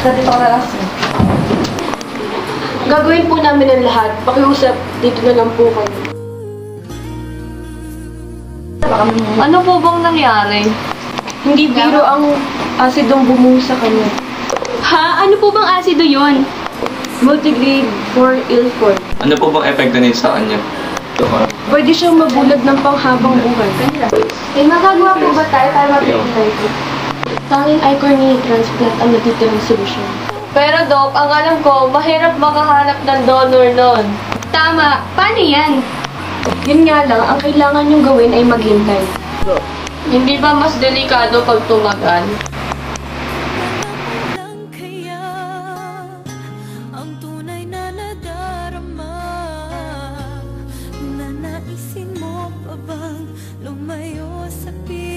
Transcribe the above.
Dito ka na lang. Gagawin po namin ang lahat. Pakiusap, dito na lang po kayo. Ano po bang nangyari? Hindi biro ang asidong bumuho sa kanya. Ha? Ano po bang asido yon? Multigrade for Ilford. Ano po bang epekto nito sa kanya? Pwede siyang mabulag ng panghabang buhay. Magagawa po ba tayo para mapigilay ito? Tanging eye transplant ang natitirang solusyon. Pero Dok, ang alam ko, mahirap makahanap ng donor nun. Tama. Paano yan? Yun nga lang, ang kailangan niyong gawin ay maghintay. Hindi ba mas delikado pag tumagal? Naisin mo pa bang lumayo sa piling?